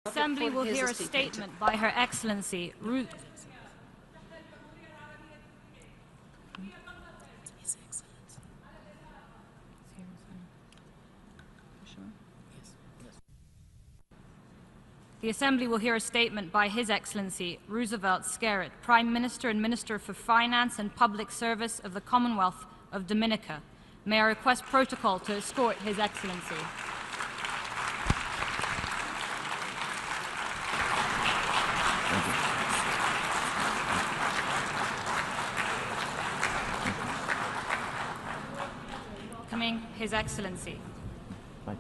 Assembly will hear a statement by Her Excellency The Assembly will hear a statement by His Excellency Roosevelt Skerrit, Prime Minister and Minister for Finance and Public Service of the Commonwealth of Dominica. May I request protocol to escort His Excellency. Coming, His Excellency.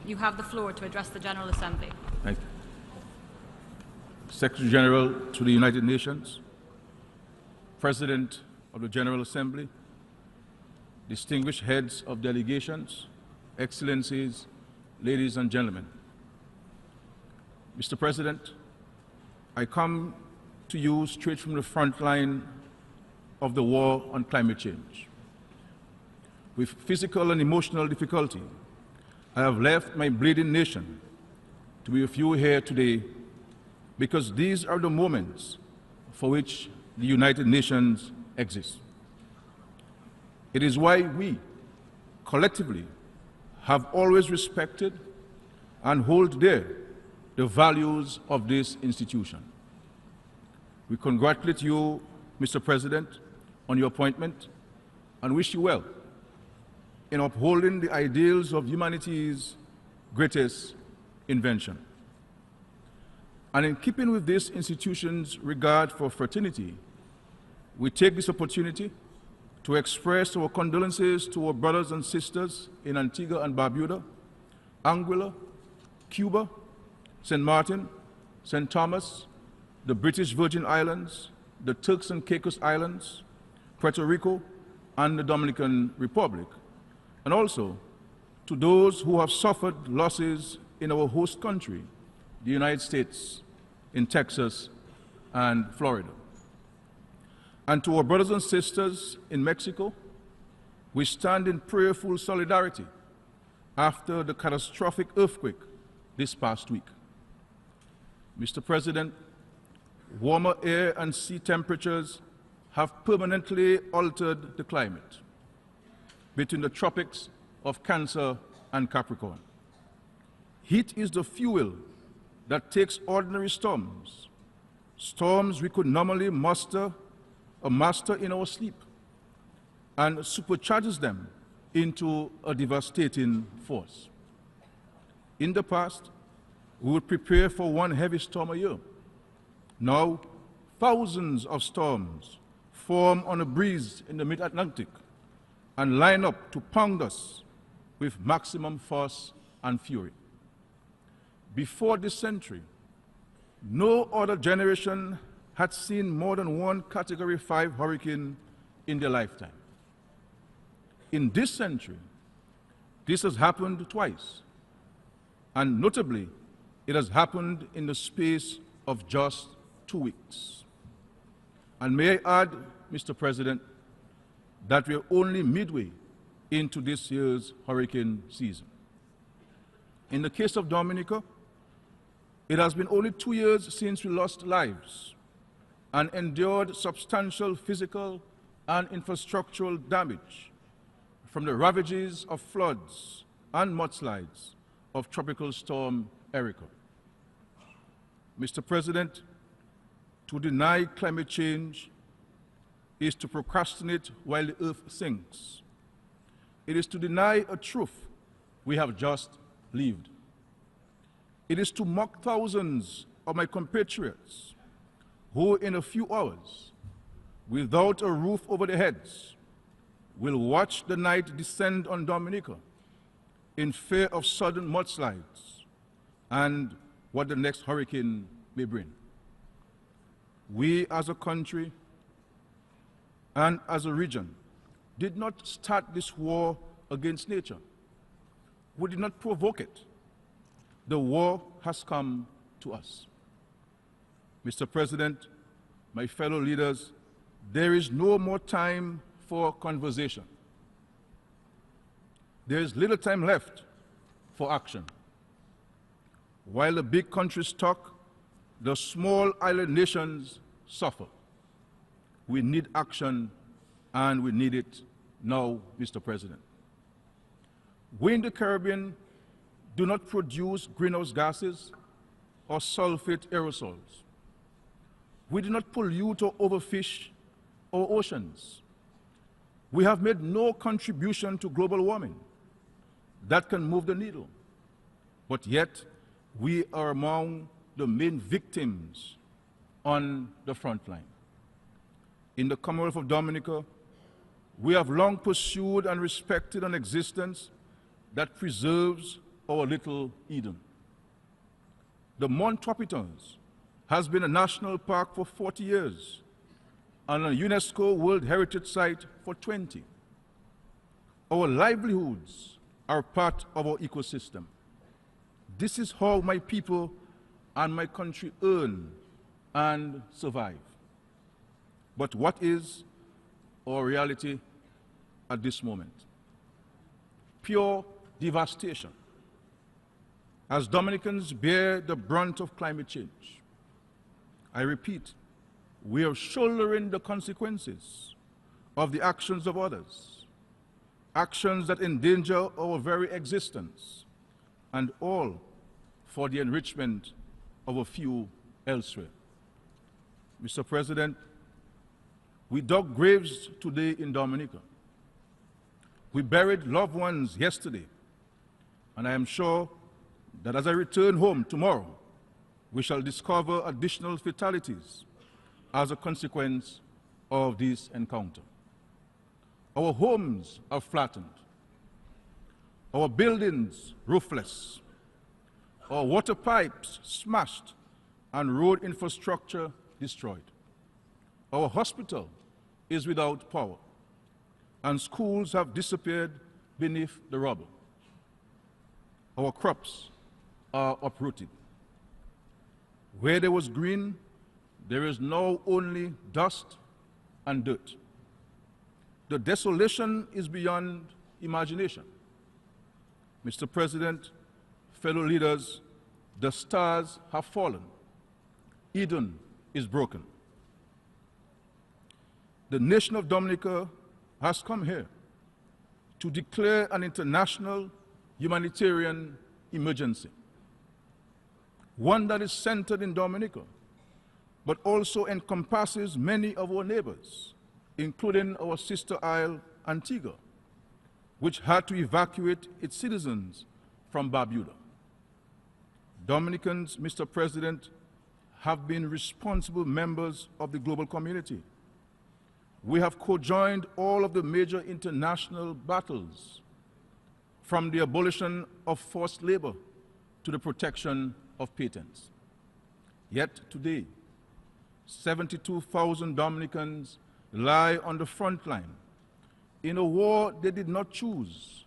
You have the floor to address the General Assembly. Thank you. Secretary General to the United Nations, President of the General Assembly, distinguished heads of delegations, Excellencies, ladies and gentlemen. Mr. President, I come to you straight from the front line of the war on climate change. With physical and emotional difficulty, I have left my bleeding nation to be with you here today because these are the moments for which the United Nations exists. It is why we, collectively, have always respected and hold dear the values of this institution. We congratulate you, Mr. President, on your appointment and wish you well in upholding the ideals of humanity's greatest invention. And in keeping with this institution's regard for fraternity, we take this opportunity to express our condolences to our brothers and sisters in Antigua and Barbuda, Anguilla, Cuba, St. Martin, St. Thomas, the British Virgin Islands, the Turks and Caicos Islands, Puerto Rico, and the Dominican Republic, and also to those who have suffered losses in our host country, the United States, in Texas and Florida. And to our brothers and sisters in Mexico, we stand in prayerful solidarity after the catastrophic earthquake this past week. Mr. President, warmer air and sea temperatures have permanently altered the climate between the tropics of Cancer and Capricorn. Heat is the fuel that takes ordinary storms, storms we could normally master in our sleep, and supercharges them into a devastating force. In the past, we would prepare for one heavy storm a year. Now, thousands of storms form on a breeze in the mid-Atlantic and line up to pound us with maximum force and fury. Before this century, no other generation had seen more than one Category 5 hurricane in their lifetime. In this century, this has happened twice, and notably, it has happened in the space of just 2 weeks. And may I add, Mr. President, that we are only midway into this year's hurricane season. In the case of Dominica, it has been only 2 years since we lost lives and endured substantial physical and infrastructural damage from the ravages of floods and mudslides of Tropical Storm Erica. Mr. President, to deny climate change is to procrastinate while the earth sinks. It is to deny a truth we have just lived. It is to mock thousands of my compatriots who, in a few hours, without a roof over their heads, will watch the night descend on Dominica in fear of sudden mudslides and what the next hurricane may bring. We as a country and as a region did not start this war against nature. We did not provoke it. The war has come to us. Mr. President, my fellow leaders, there is no more time for conversation. There is little time left for action. While the big countries talk The small island nations suffer. We need action, and we need it now, Mr. President. We in the Caribbean do not produce greenhouse gases or sulfate aerosols. We do not pollute or overfish our oceans. We have made no contribution to global warming that can move the needle. But yet, we are among the main victims on the front line. In the Commonwealth of Dominica, we have long pursued and respected an existence that preserves our little Eden. The Mont Wahpeton has been a national park for 40 years and a UNESCO World Heritage Site for 20. Our livelihoods are part of our ecosystem. This is how my people and my country earn and survive. But what is our reality at this moment? Pure devastation. As Dominicans bear the brunt of climate change, I repeat, we are shouldering the consequences of the actions of others, actions that endanger our very existence, and all for the enrichment of a few elsewhere. Mr. President, we dug graves today in Dominica. We buried loved ones yesterday, and I am sure that as I return home tomorrow, we shall discover additional fatalities as a consequence of this encounter. Our homes are flattened, our buildings roofless, our water pipes smashed, and road infrastructure destroyed. Our hospital is without power, and schools have disappeared beneath the rubble. Our crops are uprooted. Where there was green, there is now only dust and dirt. The desolation is beyond imagination. Mr. President, fellow leaders, the stars have fallen. Eden is broken. The nation of Dominica has come here to declare an international humanitarian emergency, one that is centered in Dominica, but also encompasses many of our neighbors, including our sister isle, Antigua, which had to evacuate its citizens from Barbuda. Dominicans, Mr. President, have been responsible members of the global community. We have co-joined all of the major international battles, from the abolition of forced labor to the protection of patents. Yet today, 72,000 Dominicans lie on the front line in a war they did not choose,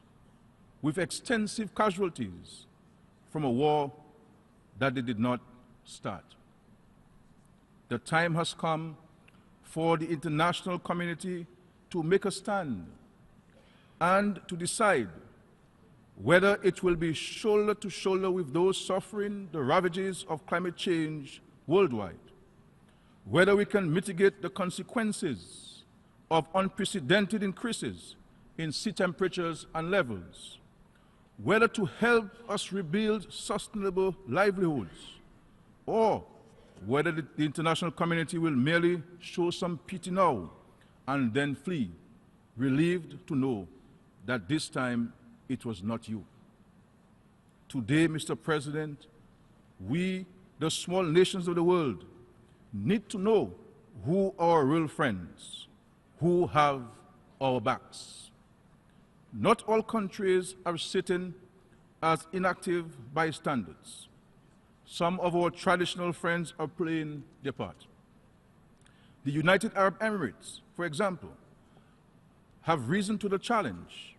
with extensive casualties from a war that they did not start. The time has come for the international community to make a stand and to decide whether it will be shoulder to shoulder with those suffering the ravages of climate change worldwide, whether we can mitigate the consequences of unprecedented increases in sea temperatures and levels, whether to help us rebuild sustainable livelihoods, or whether the international community will merely show some pity now and then flee, relieved to know that this time it was not you. Today, Mr. President, we, the small nations of the world, need to know who are our real friends, who have our backs. Not all countries are sitting as inactive bystanders. Some of our traditional friends are playing their part. The United Arab Emirates, for example, have risen to the challenge.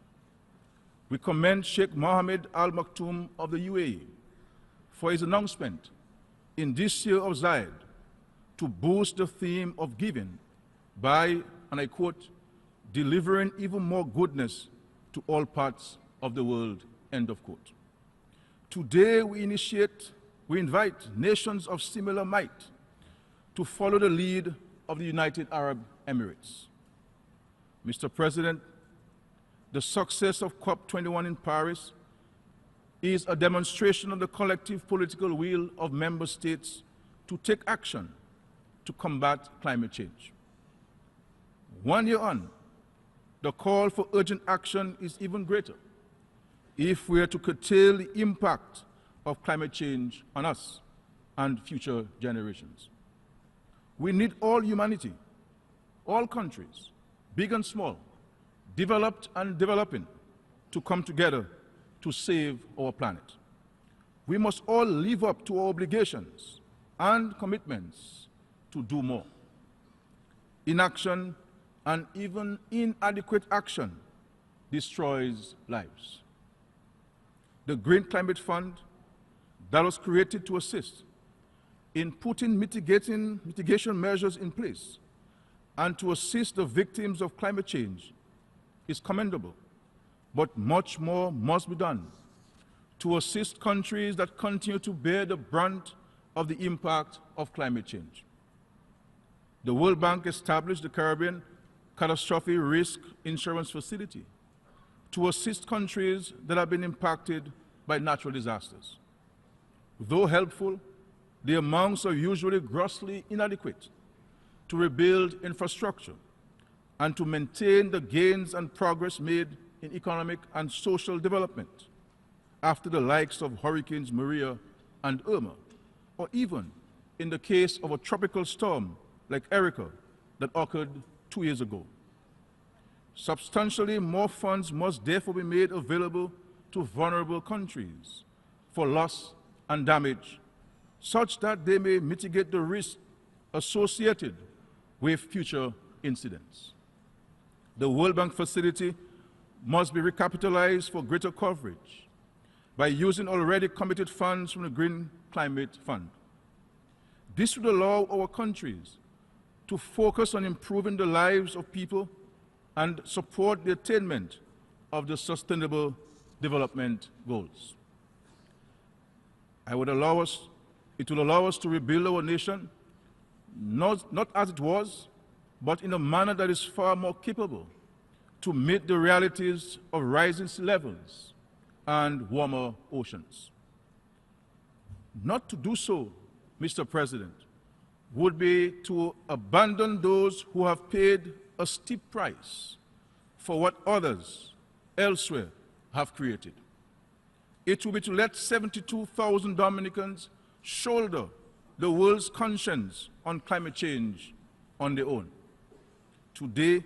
We commend Sheikh Mohammed Al Maktoum of the UAE for his announcement in this year of Zayed to boost the theme of giving by, and I quote, delivering even more goodness to all parts of the world, end of quote. Today we initiate we invite nations of similar might to follow the lead of the United Arab Emirates. Mr. President, the success of COP21 in Paris is a demonstration of the collective political will of member states to take action to combat climate change. 1 year on, the call for urgent action is even greater if we are to curtail the impact of climate change on us and future generations. We need all humanity, all countries, big and small, developed and developing, to come together to save our planet. We must all live up to our obligations and commitments to do more. Inaction and even inadequate action destroys lives. The Green Climate Fund that was created to assist in putting mitigation measures in place and to assist the victims of climate change is commendable, but much more must be done to assist countries that continue to bear the brunt of the impact of climate change. The World Bank established the Caribbean Catastrophe Risk Insurance Facility to assist countries that have been impacted by natural disasters. Though helpful, the amounts are usually grossly inadequate to rebuild infrastructure and to maintain the gains and progress made in economic and social development after the likes of Hurricanes Maria and Irma, or even in the case of a tropical storm like Erica that occurred 2 years ago. Substantially more funds must therefore be made available to vulnerable countries for loss and damage, such that they may mitigate the risk associated with future incidents. The World Bank facility must be recapitalized for greater coverage by using already committed funds from the Green Climate Fund. This would allow our countries to focus on improving the lives of people and support the attainment of the Sustainable Development Goals. It will allow us to rebuild our nation, not as it was, but in a manner that is far more capable to meet the realities of rising sea levels and warmer oceans. Not to do so, Mr. President, would be to abandon those who have paid a steep price for what others elsewhere have created. It will be to let 72,000 Dominicans shoulder the world's conscience on climate change on their own. Today,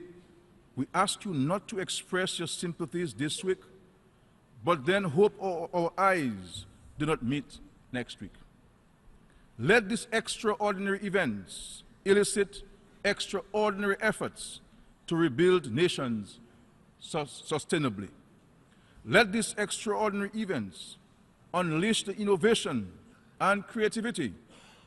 we ask you not to express your sympathies this week, but then hope our eyes do not meet next week. Let these extraordinary events elicit extraordinary efforts to rebuild nations sustainably. Let these extraordinary events unleash the innovation and creativity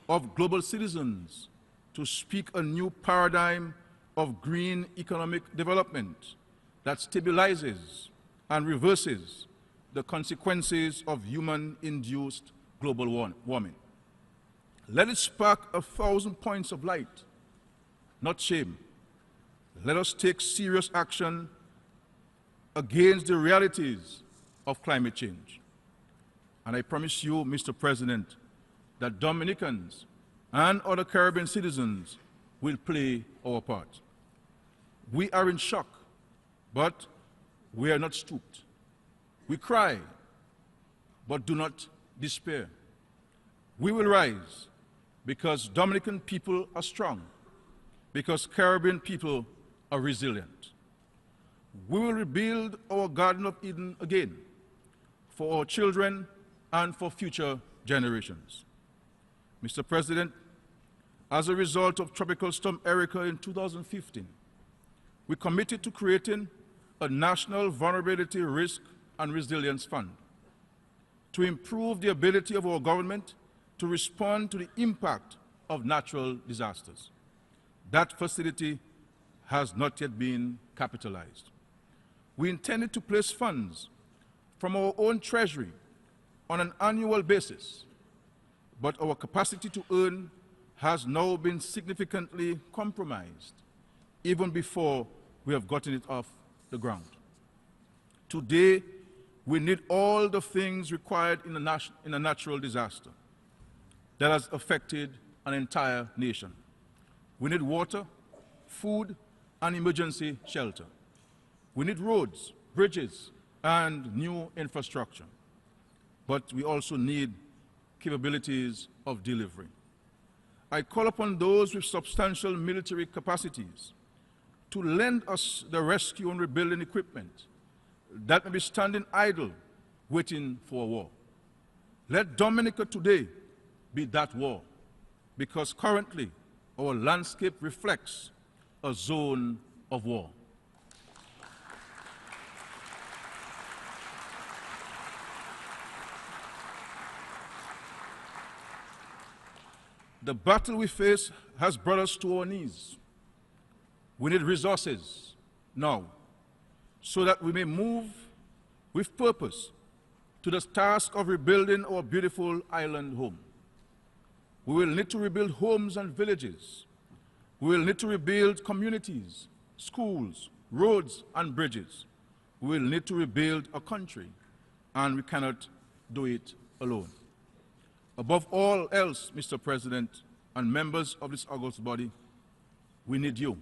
of global citizens to speak a new paradigm of green economic development that stabilizes and reverses the consequences of human-induced global warming. Let it spark 1,000 points of light, not shame. Let us take serious action against the realities of climate change. And I promise you, Mr. President, that Dominicans and other Caribbean citizens will play our part. We are in shock, but we are not stooped. We cry, but do not despair. We will rise because Dominican people are strong, because Caribbean people are resilient. We will rebuild our Garden of Eden again for our children and for future generations. Mr. President, as a result of Tropical Storm Erica in 2015, we committed to creating a National Vulnerability Risk and Resilience Fund to improve the ability of our government to respond to the impact of natural disasters. That facility has not yet been capitalized. We intended to place funds from our own treasury on an annual basis, but our capacity to earn has now been significantly compromised, even before we have gotten it off the ground. Today, we need all the things required in a natural disaster that has affected an entire nation. We need water, food, and emergency shelter. We need roads, bridges, and new infrastructure. But we also need capabilities of delivery. I call upon those with substantial military capacities to lend us the rescue and rebuilding equipment that may be standing idle, waiting for a war. Let Dominica today be that war, because currently our landscape reflects a zone of war. The battle we face has brought us to our knees. We need resources now so that we may move with purpose to the task of rebuilding our beautiful island home. We will need to rebuild homes and villages. We will need to rebuild communities, schools, roads, and bridges. We will need to rebuild a country, and we cannot do it alone. Above all else, Mr. President and members of this august body, we need you.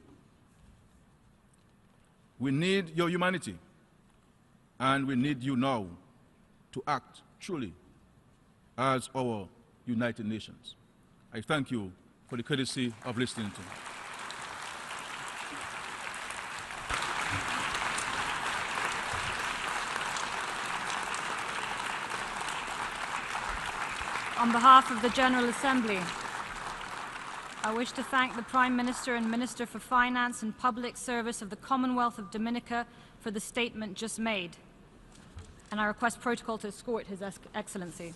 We need your humanity, and we need you now to act truly as our United Nations. I thank you for the courtesy of listening to me. On behalf of the General Assembly, I wish to thank the Prime Minister and Minister for Finance and Public Service of the Commonwealth of Dominica for the statement just made, and I request protocol to escort His Excellency.